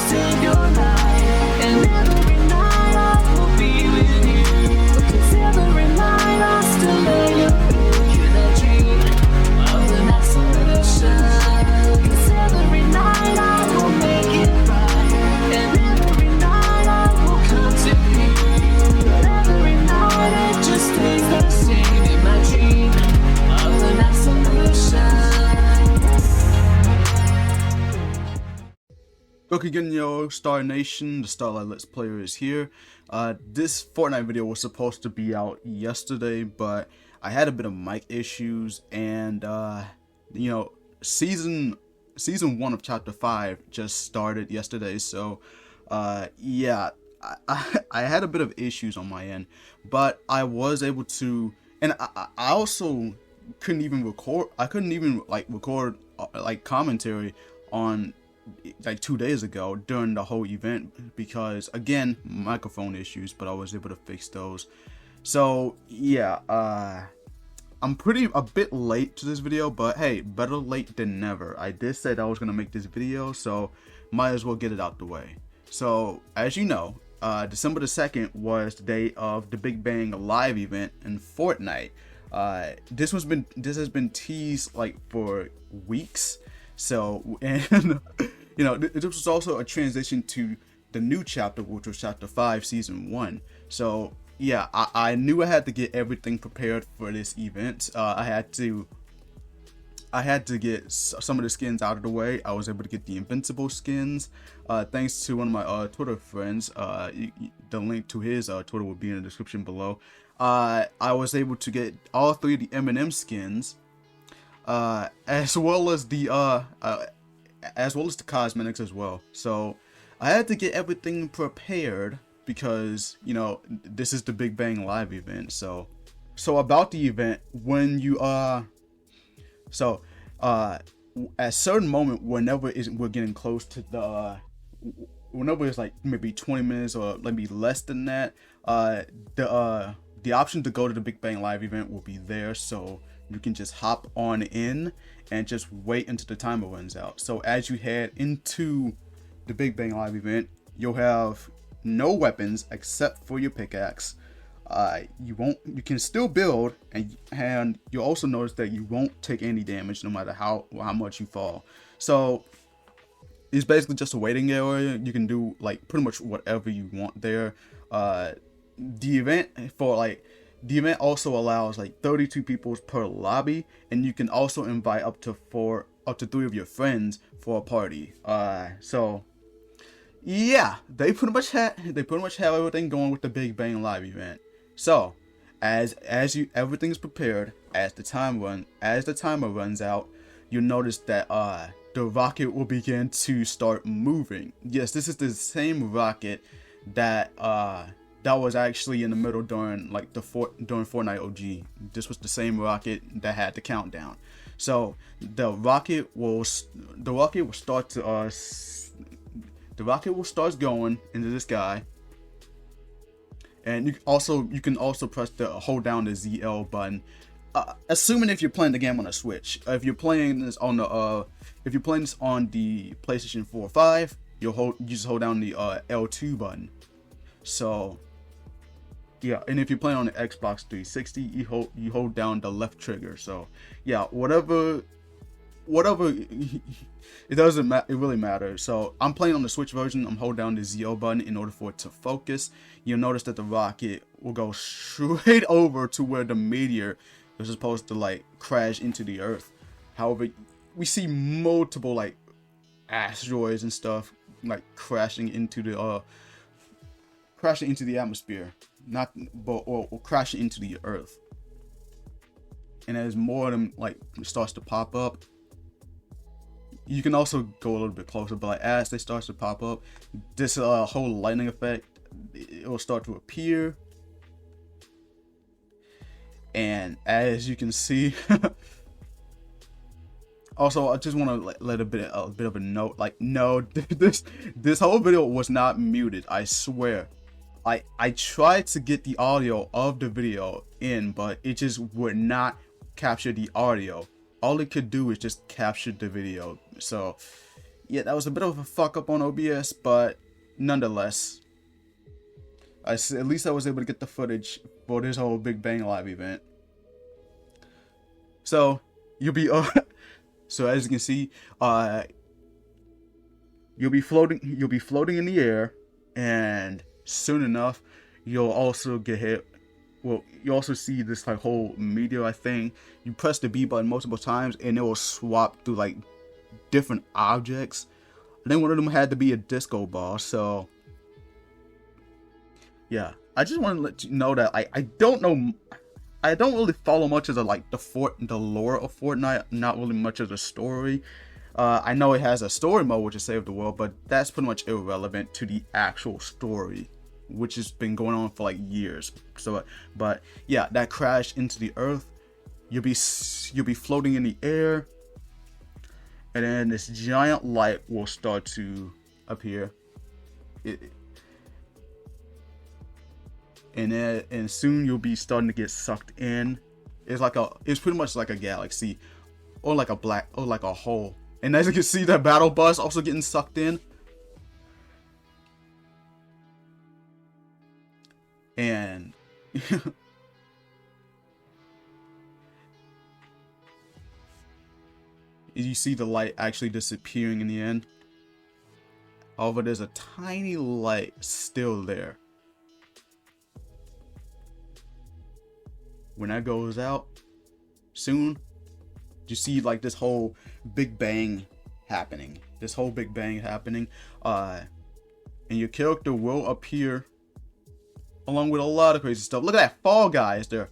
save your life. And every night I will be with you. 'Cause every night I still lay you in that dream of the next solution. 'Cause every night I will make it right. And every night I will come to you. But every night it just stays the same in my dream of the next solution. Okay, again, yo, Star Nation, the Starlight Let's Player is here. This Fortnite video was supposed to be out yesterday, but I had a bit of mic issues, and you know, season 1 of chapter 5 just started yesterday, so yeah, I had a bit of issues on my end, but I was able to, and I also couldn't even record. I couldn't even record commentary on like 2 days ago during the whole event because, again, microphone issues, but I was able to fix those. So yeah, I'm a bit late to this video, but hey, better late than never. I did say that I was gonna make this video, so might as well get it out the way. So as you know, December the 2nd was the day of the Big Bang live event in Fortnite. This has been teased like for weeks. So, and you know, this was also a transition to the new chapter, which was chapter 5, season 1. So yeah, I knew I had to get everything prepared for this event. I had to get some of the skins out of the way. I was able to get the invincible skins, thanks to one of my Twitter friends. The link to his Twitter will be in the description below. I was able to get all 3 of the M&M skins, as well as the cosmetics as well. So I had to get everything prepared because, you know, this is the Big Bang live event. So about the event, when you at a certain moment, whenever we're getting close to the whenever it's like maybe 20 minutes or maybe less than that, the option to go to the Big Bang live event will be there, so you can just hop on in and just wait until the timer runs out. So as you head into the Big Bang live event, you'll have no weapons except for your pickaxe. You can still build, and you'll also notice that you won't take any damage no matter how much you fall. So it's basically just a waiting area. You can do like pretty much whatever you want there. The event also allows like 32 people per lobby, and you can also invite up to 3 of your friends for a party. So yeah, they pretty much have everything going with the Big Bang live event. So as everything's prepared, as the timer runs out, you'll notice that the rocket will begin to start moving. Yes, this is the same rocket that was actually in the middle during during Fortnite OG. This was the same rocket that had the countdown. So the rocket will start going into the sky, and you can also hold down the ZL button. Assuming if you're playing the game on a Switch. If you're playing this on the PlayStation 4 or 5, you just hold down the L2 button. So yeah, and if you're playing on the Xbox 360, you hold down the left trigger. So yeah, whatever, it doesn't matter. It really matters. So I'm playing on the Switch version. I'm holding down the ZL button in order for it to focus. You'll notice that the rocket will go straight over to where the meteor is supposed to like crash into the Earth. However, we see multiple like asteroids and stuff like crashing into the atmosphere, or crashing into the Earth. And as more of them like starts to pop up, you can also go a little bit closer, but like as they start to pop up, this whole lightning effect, it will start to appear. And as you can see, also I just want to let a bit of a note, like, no, this whole video was not muted, I swear. I tried to get the audio of the video in, but it just would not capture the audio. All it could do is just capture the video. So yeah, that was a bit of a fuck up on OBS, but nonetheless, at least I was able to get the footage for this whole Big Bang Live event. So you'll be so as you can see, you'll be floating in the air, and soon enough you'll also get hit. Well, you also see this like whole meteor thing. You press the B button multiple times and it will swap through like different objects. I think one of them had to be a disco ball. So yeah, I just want to let you know that I don't really follow much of the lore of Fortnite, not really much of the story. I know it has a story mode which is Save the World, but that's pretty much irrelevant to the actual story, which has been going on for like years. So, but yeah, that crash into the earth, you'll be floating in the air, and then this giant light will start to appear. And soon you'll be starting to get sucked in. It's pretty much like a galaxy, or like a hole. And as you can see, the battle bus also getting sucked in. And you see the light actually disappearing in the end. However, there's a tiny light still there. When that goes out, soon, you see like this whole Big Bang happening. And your character will appear along with a lot of crazy stuff. Look at that Fall Guys there.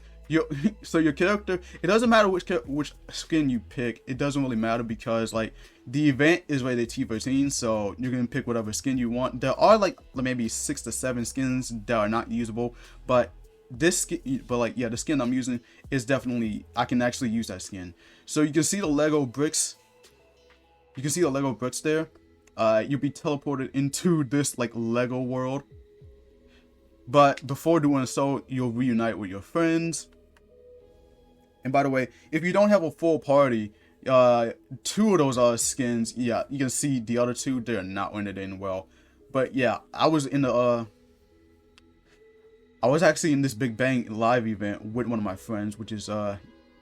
So your character, it doesn't matter which skin you pick. It doesn't really matter because like the event is rated T13, so you're gonna pick whatever skin you want. There are like maybe 6 to 7 skins that are not usable, but the skin I'm using is definitely, I can actually use that skin. So you can see the Lego bricks. You can see the Lego bricks there. You'll be teleported into this like Lego world. But before doing so, you'll reunite with your friends. And by the way, if you don't have a full party, 2 of those skins, yeah, you can see the other 2, they're not rendered in well. But yeah, I was actually in this Big Bang Live event with one of my friends, which is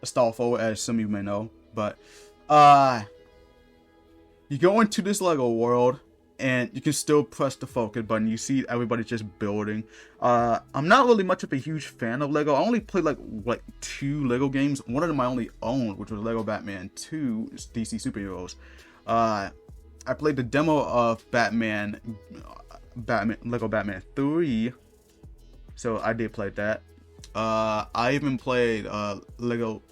Starlight, as some of you may know. But you go into this Lego world, and you can still press the focus button. You see everybody just building. I'm not really much of a huge fan of Lego. I only played like 2 Lego games. One of them I only owned, which was Lego Batman 2, DC Superheroes. I played the demo of Lego Batman 3. So I did play that. I even played Lego.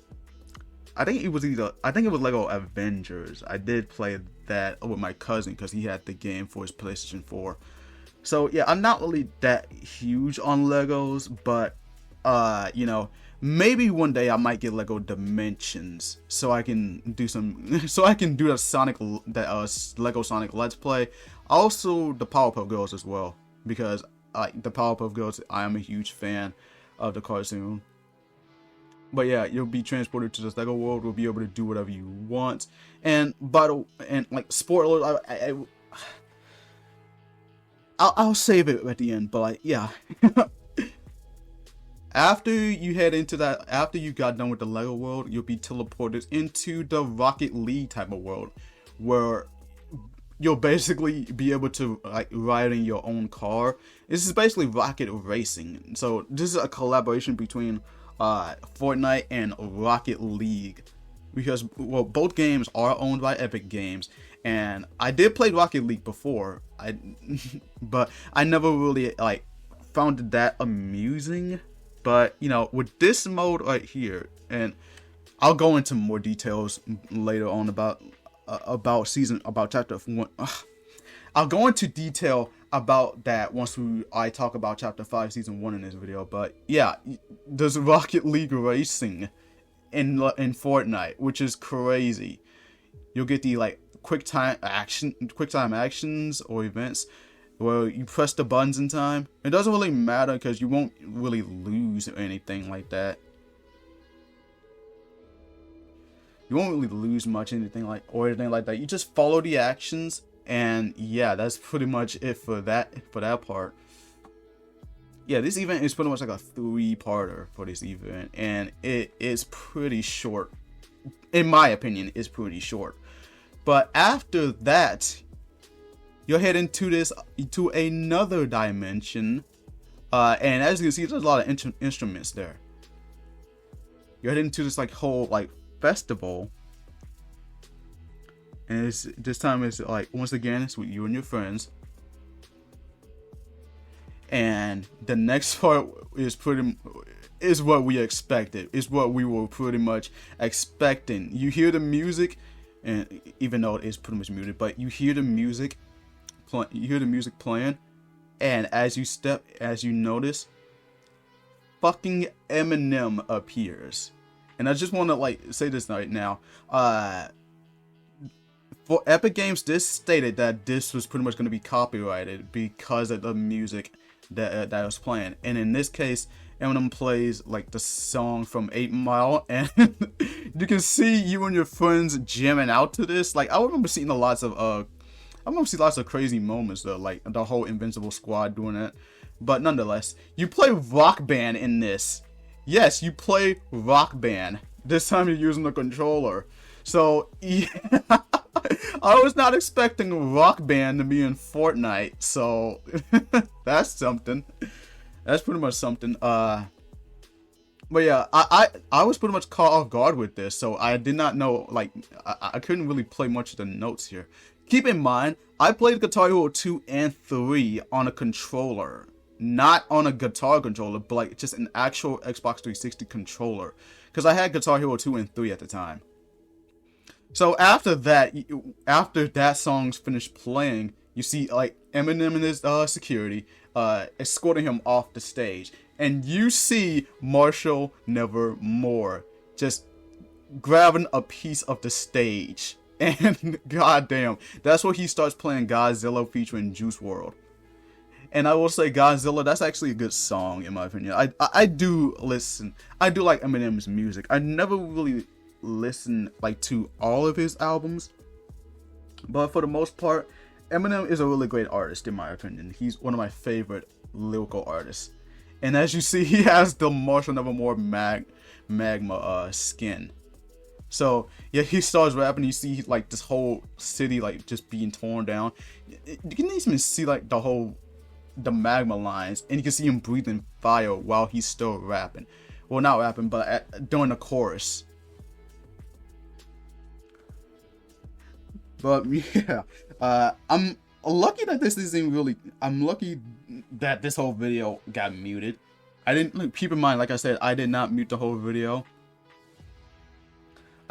I think it was Lego Avengers. I did play that with my cousin because he had the game for his PlayStation 4. So yeah, I'm not really that huge on Legos, but you know, maybe one day I might get Lego Dimensions so I can do the Lego Sonic Let's Play. Also the Powerpuff Girls as well, because the Powerpuff Girls, I am a huge fan of the cartoon. But yeah, you'll be transported to this Lego world. You'll be able to do whatever you want. And like spoiler, I'll save it at the end. But like, yeah, after you got done with the Lego world, you'll be teleported into the Rocket League type of world, where you'll basically be able to like ride in your own car. This is basically rocket racing. So this is a collaboration between Fortnite and Rocket League, because both games are owned by Epic Games, and I did play Rocket League before, but I never really like found it that amusing. But you know, with this mode right here, and I'll go into more details later on about chapter 1. I'll go into detail about that once I talk about chapter 5 season 1 in this video. But yeah, there's Rocket League racing in Fortnite, which is crazy. You'll get the like quick time actions or events where you press the buttons in time. It doesn't really matter because you won't really lose or anything like that. You won't really lose much anything like that. You just follow the actions And yeah, that's pretty much it for that part. Yeah, this event is pretty much like a 3-parter for this event, and it is pretty short. In my opinion, it's pretty short. But after that, you're heading to another dimension, and as you can see, there's a lot of instruments there. You're heading to this like whole like festival, and this time it's like once again it's with you and your friends. And the next part is what we expected. It's what we were pretty much expecting. You hear the music, and even though it's pretty much muted, but you hear the music playing, and as you notice, fucking Eminem appears. And I just want to like say this right now. For Epic Games, this stated that this was pretty much going to be copyrighted because of the music that I was playing. And in this case, Eminem plays like the song from 8 Mile, and you can see you and your friends jamming out to this. Like, I remember seeing lots of crazy moments though, like the whole Invincible Squad doing it. But nonetheless, you play Rock Band in this. Yes, you play Rock Band. This time you're using the controller. So yeah, I was not expecting Rock Band to be in Fortnite. So that's something. That's pretty much something. But yeah, I was pretty much caught off guard with this, so I did not know, like, I couldn't really play much of the notes here. Keep in mind, I played Guitar Hero 2 and 3 on a controller. Not on a guitar controller, but like just an actual Xbox 360 controller. Because I had Guitar Hero 2 and 3 at the time. So after that song's finished playing, you see like Eminem and his security escorting him off the stage. And you see Marshall Nevermore just grabbing a piece of the stage. And goddamn, that's where he starts playing Godzilla featuring Juice WRLD. And I will say Godzilla, that's actually a good song in my opinion. I do listen. I do like Eminem's music. I never really listened like to all of his albums. But for the most part, Eminem is a really great artist in my opinion. He's one of my favorite lyrical artists. And as you see, he has the Marshall Nevermore magma skin. So yeah, he starts rapping. You see like this whole city like just being torn down. You can even see like the magma lines, and you can see him breathing fire while he's still rapping. Well, not rapping, but during the chorus. But yeah, I'm lucky that this isn't really. I'm lucky that this whole video got muted. I didn't keep in mind, like I said, I did not mute the whole video.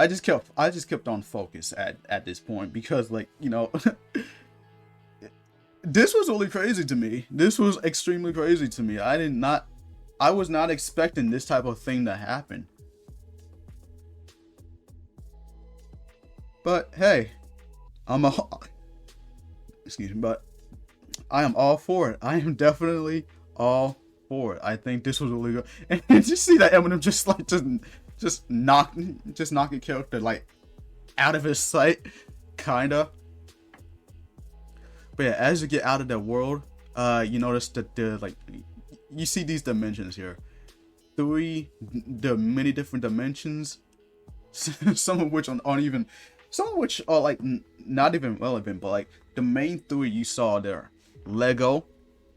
I just kept on focus at this point because, like, you know, this was really crazy to me. This was extremely crazy to me. I was not expecting this type of thing to happen. But hey, but I am all for it. I am definitely all for it. I think this was really good. And did you see that Eminem just knock a character like out of his sight, kinda. But yeah, as you get out of that world, you notice that you see these dimensions here. The many different dimensions, some of which are like not even relevant, but like the main 3 you saw there: Lego,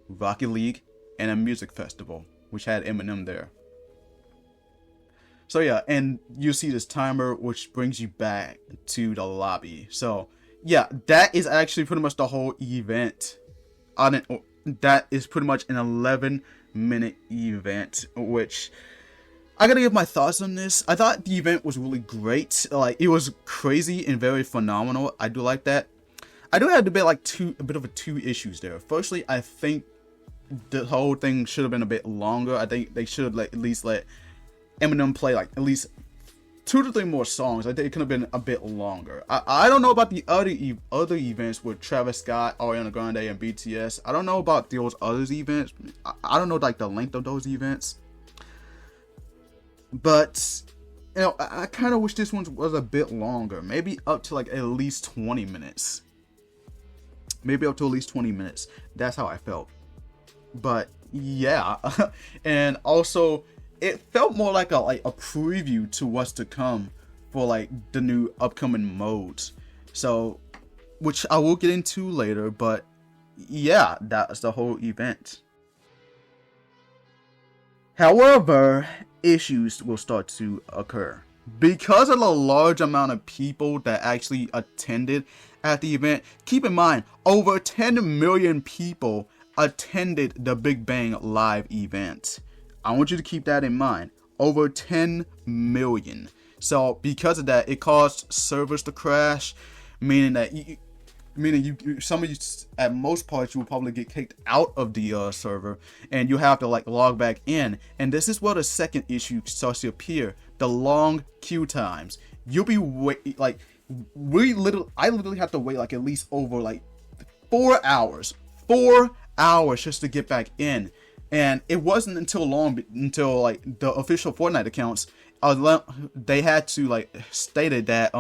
Rocket League, and a music festival, which had Eminem there. So yeah, and you see this timer, which brings you back to the lobby. So yeah, that is actually pretty much the whole event. That is pretty much an 11-minute event, which I gotta give my thoughts on this. I thought the event was really great. Like, it was crazy and very phenomenal. I do like that. I do have a bit of two issues there. Firstly, I think the whole thing should have been a bit longer. I think they should at least let Eminem play like at least 2 to 3 more songs. I think it could have been a bit longer. I don't know about the other events with Travis Scott, Ariana Grande, and BTS. I don't know about those other events. I don't know like the length of those events. But you know, I kind of wish this one was a bit longer. Maybe up to like at least 20 minutes. maybe up to at least 20 minutes. That's how I felt. But yeah, and also it felt more like a preview to what's to come for like the new upcoming modes. So, which I will get into later, but yeah, that's the whole event. However, issues will start to occur. Because of the large amount of people that actually attended at the event, keep in mind, over 10 million people attended the Big Bang Live event. I want you to keep that in mind. Over 10 million. So because of that, it caused servers to crash, meaning that some of you, at most parts, you will probably get kicked out of the server, and you have to like log back in. And this is where the second issue starts to appear: the long queue times. You'll be I literally have to wait like at least over like 4 hours just to get back in. And it wasn't until like the official Fortnite accounts, they had to like stated that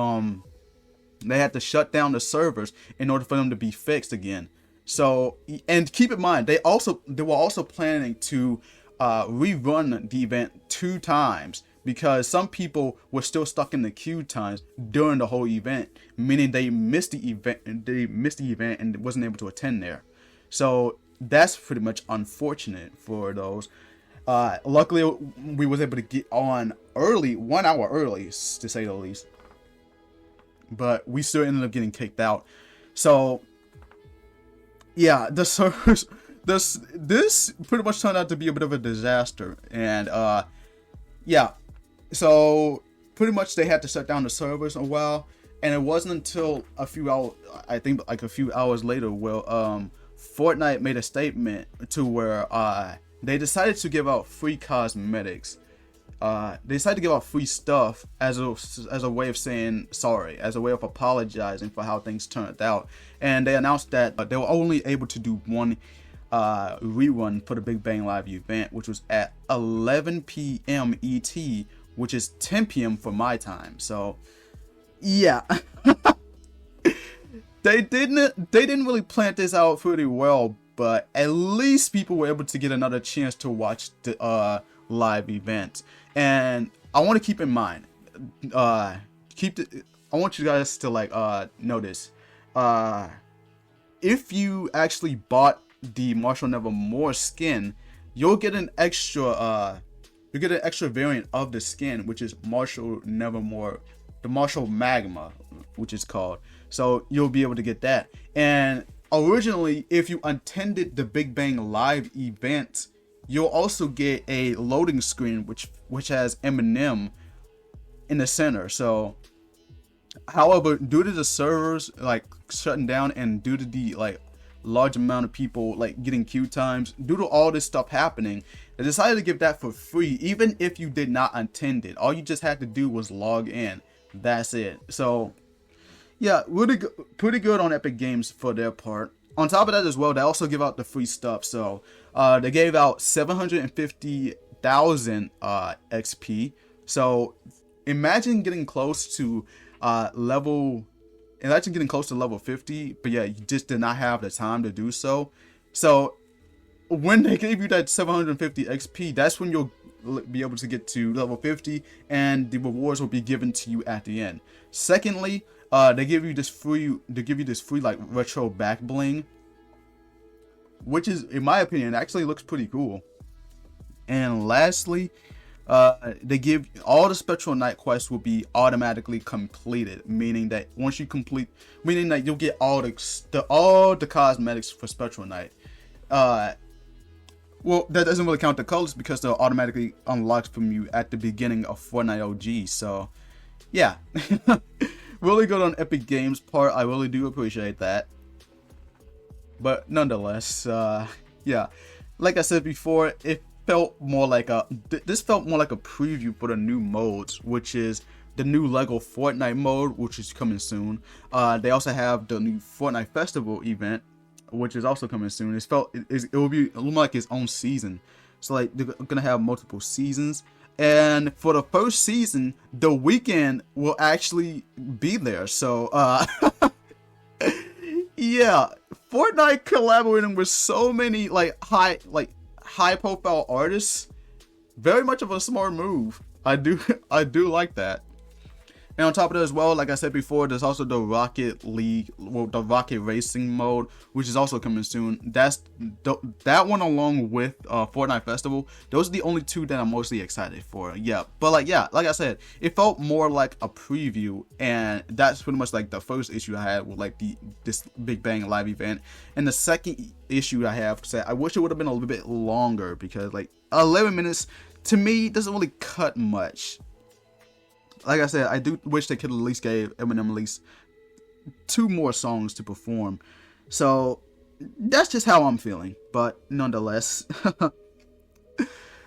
they had to shut down the servers in order for them to be fixed again. So, and keep in mind, they were also planning to rerun the event 2 times, because some people were still stuck in the queue times during the whole event, meaning they missed the event and wasn't able to attend there. So that's pretty much unfortunate for those. Luckily, we was able to get on early, 1 hour early, to say the least. But we still ended up getting kicked out. So yeah, the servers, this pretty much turned out to be a bit of a disaster. And yeah, so pretty much they had to shut down the servers a while. And it wasn't until a few hours, I think like a few hours later, where Fortnite made a statement to where they decided to give out free cosmetics. They decided to give out free stuff as a way of saying sorry, as a way of apologizing for how things turned out. And they announced that they were only able to do one rerun for the Big Bang Live event, which was at 11 p.m. ET, which is 10 p.m. for my time. So yeah. They didn't really plan this out pretty well, but at least people were able to get another chance to watch the live event. And I want to keep in mind, I want you guys to like know this. If you actually bought the Marshall Nevermore skin, you'll get an extra variant of the skin, which is Marshall Nevermore, the Marshall Magma, which is called. So you'll be able to get that. And originally, if you attended the Big Bang Live event, you'll also get a loading screen which has Eminem in the center. So, however, due to the servers like shutting down and due to the like large amount of people like getting queue times, due to all this stuff happening, they decided to give that for free, even if you did not attend it. All you just had to do was log in. That's it. So yeah, pretty good on Epic Games for their part. On top of that as well, they also give out the free stuff. So they gave out 750,000 XP. So imagine getting close to level 50, but yeah, you just did not have the time to do so. So when they gave you that 750 XP, that's when you'll be able to get to level 50, and the rewards will be given to you at the end. Secondly, they give you this free like retro back bling, which is, in my opinion, actually looks pretty cool. And lastly, they give all the Spectral Night quests will be automatically completed, meaning that once you complete, you'll get all the cosmetics for Spectral Night. Well, that doesn't really count the colors because they're automatically unlocked from you at the beginning of Fortnite OG. So yeah, really good on Epic Games part. I really do appreciate that. But nonetheless, yeah, like I said before, it felt more like this felt more like a preview for the new modes, which is the new Lego Fortnite mode, which is coming soon. They also have the new Fortnite Festival event, which is also coming soon. It will be like its own season. So like they're gonna have multiple seasons. And for the first season, The Weeknd will actually be there. So Yeah, Fortnite collaborating with so many high profile artists. Very much of a smart move. I do I do like that. And on top of that as well, like I said before, there's also the Rocket League, well, the Rocket Racing mode, which is also coming soon. That one along with Fortnite Festival. Those are the only two that I'm mostly excited for. Yeah, but like I said, it felt more like a preview, and that's pretty much like the first issue I had with like this Big Bang Live event. And the second issue I have said I wish it would have been a little bit longer, because like 11 minutes to me doesn't really cut much. Like I said, I do wish they could at least gave Eminem at least 2 more songs to perform. So that's just how I'm feeling. But nonetheless,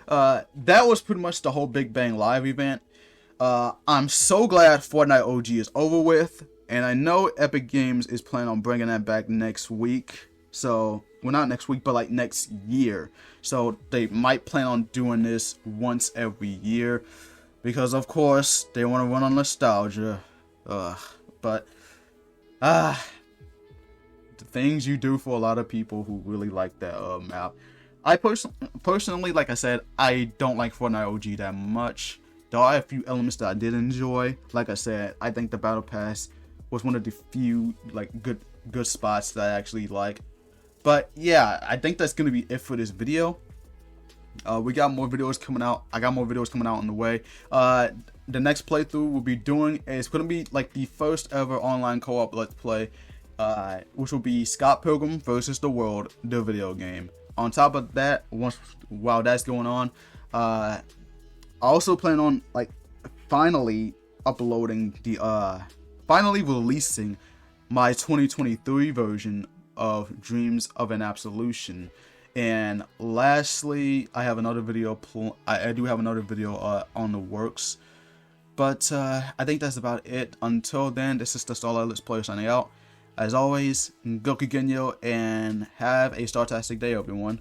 that was pretty much the whole Big Bang Live event. I'm so glad Fortnite OG is over with, and I know Epic Games is planning on bringing that back next week. So, well, not next week, but like next year. So they might plan on doing this once every year, because of course they want to run on nostalgia. But the things you do for a lot of people who really like that map. I personally, like I said, I don't like Fortnite OG that much. There are a few elements that I did enjoy. Like I said, I think the battle pass was one of the few like good spots that I actually like. But yeah, I think that's gonna be it for this video. We got more videos coming out. I got more videos coming out on the way. The next playthrough we'll be doing is going to be like the first ever online co-op let's play, which will be Scott Pilgrim versus the World, the video game. On top of that, while that's going on, I also plan on like finally releasing my 2023 version of Dreams of an Absolution. And lastly, I have another video. I do have another video on the works, but I think that's about it. Until then, this is the Starlight Let's Play signing out. As always, Goku Genyo, and have a startastic day, everyone.